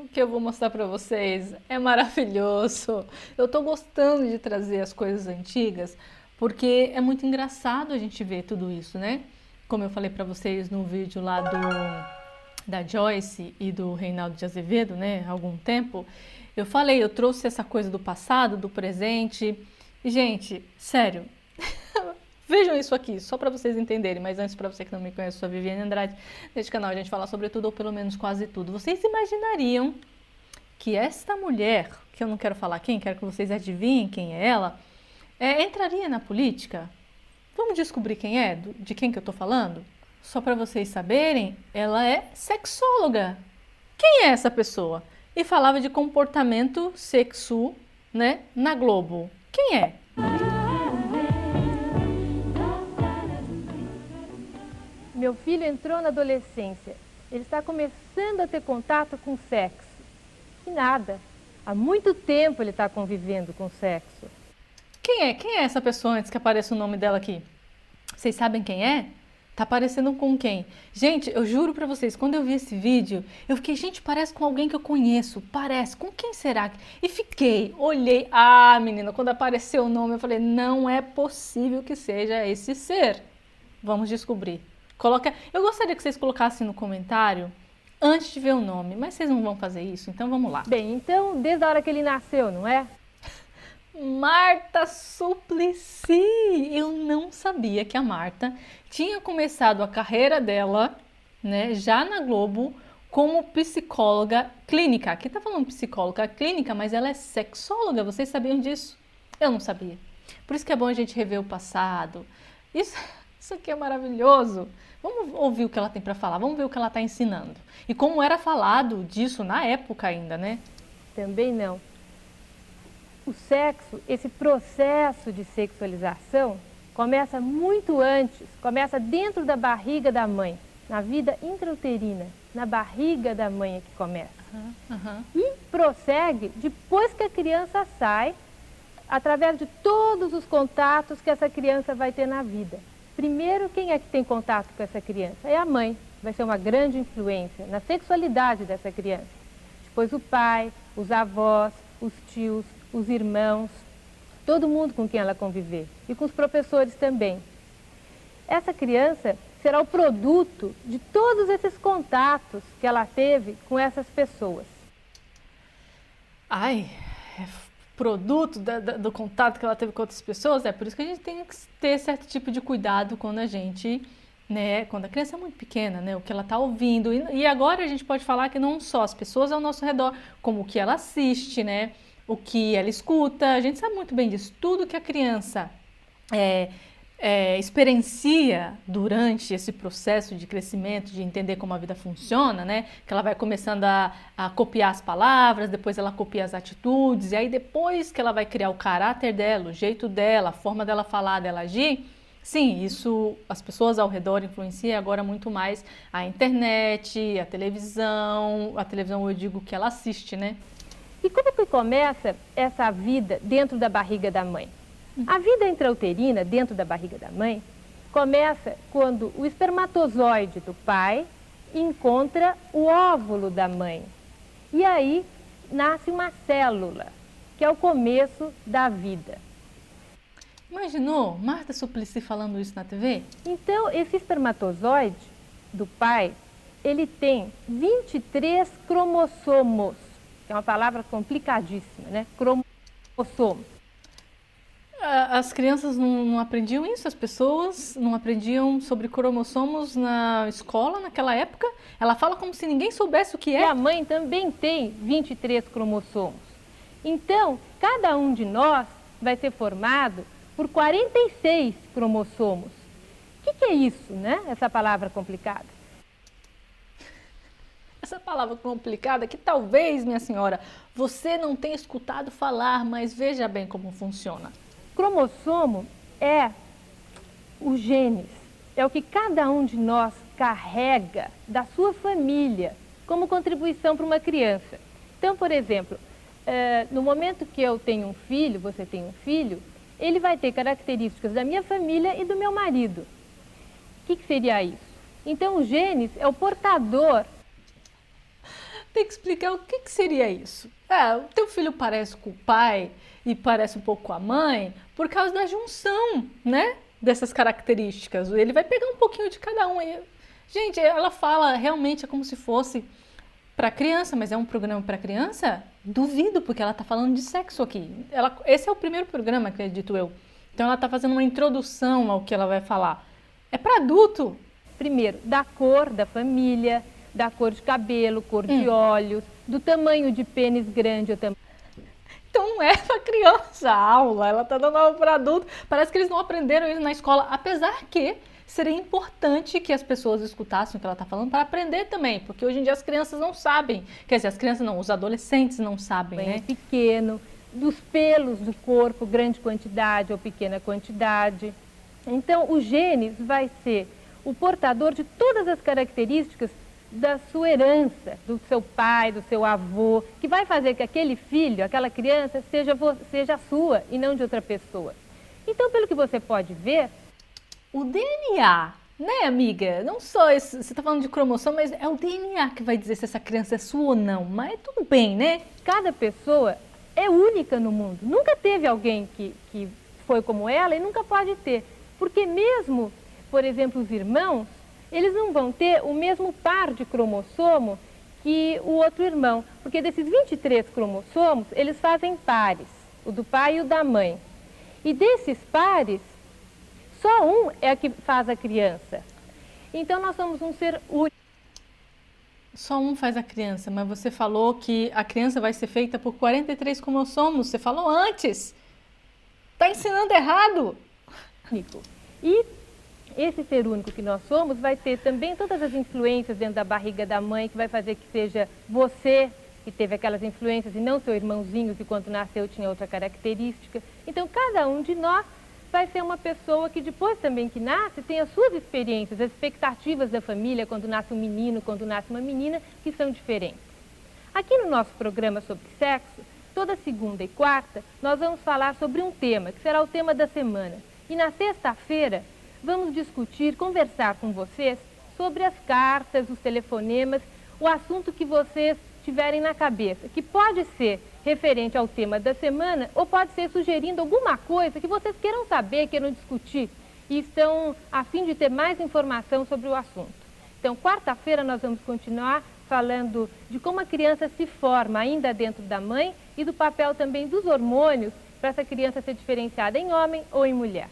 O que eu vou mostrar para vocês é maravilhoso. Eu tô gostando de trazer as coisas antigas porque é muito engraçado a gente ver tudo isso, né? Como eu falei para vocês no vídeo lá da Joyce e do Reinaldo de Azevedo, né? Há algum tempo, eu trouxe essa coisa do passado, do presente. E, gente, sério, vejam isso aqui, só para vocês entenderem, mas antes, para você que não me conhece, eu sou a Viviane Andrade. Neste canal a gente fala sobre tudo, ou pelo menos quase tudo. Vocês imaginariam que esta mulher, que eu não quero falar quem, quero que vocês adivinhem quem é ela, entraria na política? Vamos descobrir quem é, de quem que eu estou falando? Só para vocês saberem, ela é sexóloga. Quem é essa pessoa? E falava de comportamento sexual, né, na Globo. Quem é? Meu filho entrou na adolescência. Ele está começando a ter contato com sexo. E nada. Há muito tempo ele está convivendo com sexo. Quem é? Quem é essa pessoa antes que apareça o nome dela aqui? Vocês sabem quem é? Tá parecendo com quem? Gente, eu juro pra vocês, quando eu vi esse vídeo, eu fiquei, gente, parece com alguém que eu conheço, parece, com quem será? E fiquei, olhei, menina, quando apareceu o nome, eu falei, não é possível que seja esse ser. Vamos descobrir. Eu gostaria que vocês colocassem no comentário antes de ver o nome, mas vocês não vão fazer isso, então vamos lá. Bem, então, desde a hora que ele nasceu, não é? Marta Suplicy! Eu não sabia que a Marta tinha começado a carreira dela, né, já na Globo, como psicóloga clínica. Aqui tá falando psicóloga clínica, mas ela é sexóloga. Vocês sabiam disso? Eu não sabia. Por isso que é bom a gente rever o passado. Isso aqui é maravilhoso. Vamos ouvir o que ela tem para falar. Vamos ver o que ela está ensinando. E como era falado disso na época ainda, né? Também não. O sexo, esse processo de sexualização, começa muito antes, começa dentro da barriga da mãe, na vida intrauterina, na barriga da mãe é que começa. E prossegue depois que a criança sai, através de todos os contatos que essa criança vai ter na vida. Primeiro, quem é que tem contato com essa criança? É a mãe, vai ser uma grande influência na sexualidade dessa criança. Depois o pai, os avós, os tios, os irmãos, todo mundo com quem ela conviver e com os professores também. Essa criança será o produto de todos esses contatos que ela teve com essas pessoas. É produto do contato que ela teve com outras pessoas, é por isso que a gente tem que ter certo tipo de cuidado quando a gente, né, quando a criança é muito pequena, né, o que ela está ouvindo. E agora a gente pode falar que não só as pessoas ao nosso redor, como o que ela assiste, né, o que ela escuta, a gente sabe muito bem disso. Tudo que a criança experiencia durante esse processo de crescimento, de entender como a vida funciona, né? Que ela vai começando a copiar as palavras, depois ela copia as atitudes, e aí depois que ela vai criar o caráter dela, o jeito dela, a forma dela falar, dela agir. Sim, isso as pessoas ao redor influenciam agora muito mais a internet, a televisão eu digo que ela assiste, né? E como que começa essa vida dentro da barriga da mãe? A vida intrauterina dentro da barriga da mãe começa quando o espermatozoide do pai encontra o óvulo da mãe. E aí nasce uma célula, que é o começo da vida. Imaginou Marta Suplicy falando isso na TV? Então, esse espermatozoide do pai, ele tem 23 cromossomos. É uma palavra complicadíssima, né? Cromossomo. As crianças não aprendiam isso, as pessoas não aprendiam sobre cromossomos na escola naquela época. Ela fala como se ninguém soubesse o que é. E a mãe também tem 23 cromossomos. Então, cada um de nós vai ser formado por 46 cromossomos. O que é isso, né? Essa palavra complicada. Essa palavra complicada que talvez, minha senhora, você não tenha escutado falar, mas veja bem como funciona. Cromossomo é os genes, é o que cada um de nós carrega da sua família como contribuição para uma criança. Então, por exemplo, no momento que eu tenho um filho, você tem um filho, ele vai ter características da minha família e do meu marido. O que seria isso? Então, os genes é o portador. tem que explicar o que seria isso. O teu filho parece com o pai e parece um pouco com a mãe por causa da junção, né? Dessas características. Ele vai pegar um pouquinho de cada um. Gente, ela fala realmente como se fosse para criança, mas é um programa para criança? Duvido, porque ela está falando de sexo aqui. Esse é o primeiro programa, acredito eu. Então ela está fazendo uma introdução ao que ela vai falar. É para adulto. Primeiro, da cor da família, da cor de cabelo, cor de olhos, do tamanho de pênis grande ou tamanho. Então não é para criança a aula, ela está dando aula para adulto. Parece que eles não aprenderam isso na escola, apesar que seria importante que as pessoas escutassem o que ela está falando para aprender também, porque hoje em dia as crianças não sabem, quer dizer, as crianças não, os adolescentes não sabem, né? Pequeno, dos pelos do corpo, grande quantidade ou pequena quantidade. Então, o genes vai ser o portador de todas as características da sua herança, do seu pai, do seu avô, que vai fazer que aquele filho, aquela criança, seja sua e não de outra pessoa. Então, pelo que você pode ver, o DNA, né, amiga? Não só isso, você está falando de cromossomo, mas é o DNA que vai dizer se essa criança é sua ou não. Mas tudo bem, né? Cada pessoa é única no mundo. Nunca teve alguém que foi como ela e nunca pode ter. Porque mesmo, por exemplo, os irmãos, eles não vão ter o mesmo par de cromossomo que o outro irmão. Porque desses 23 cromossomos, eles fazem pares, o do pai e o da mãe. E desses pares, só um é a que faz a criança. Então, nós somos um ser único. Só um faz a criança, mas você falou que a criança vai ser feita por 43 cromossomos. Você falou antes. Está ensinando errado. E esse ser único que nós somos vai ter também todas as influências dentro da barriga da mãe, que vai fazer que seja você que teve aquelas influências e não seu irmãozinho que quando nasceu tinha outra característica. Então, cada um de nós vai ser uma pessoa que depois também que nasce tem as suas experiências, as expectativas da família quando nasce um menino, quando nasce uma menina, que são diferentes. Aqui no nosso programa sobre sexo, toda segunda e quarta, nós vamos falar sobre um tema, que será o tema da semana. E na sexta-feira, vamos discutir, conversar com vocês sobre as cartas, os telefonemas, o assunto que vocês tiverem na cabeça, que pode ser referente ao tema da semana ou pode ser sugerindo alguma coisa que vocês queiram saber, queiram discutir e estão a fim de ter mais informação sobre o assunto. Então, quarta-feira nós vamos continuar falando de como a criança se forma ainda dentro da mãe e do papel também dos hormônios para essa criança ser diferenciada em homem ou em mulher.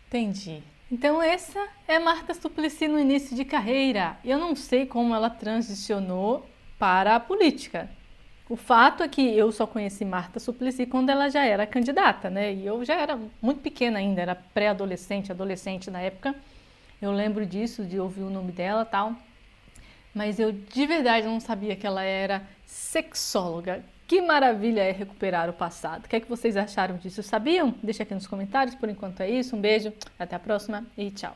Entendi. Então essa é Marta Suplicy no início de carreira. Eu não sei como ela transicionou para a política. O fato é que eu só conheci Marta Suplicy quando ela já era candidata, né? E eu já era muito pequena ainda, era pré-adolescente, adolescente na época. Eu lembro disso, de ouvir o nome dela e tal. Mas eu de verdade não sabia que ela era sexóloga. Que maravilha é recuperar o passado. O que é que vocês acharam disso? Sabiam? Deixa aqui nos comentários. Por enquanto é isso. Um beijo, até a próxima e tchau.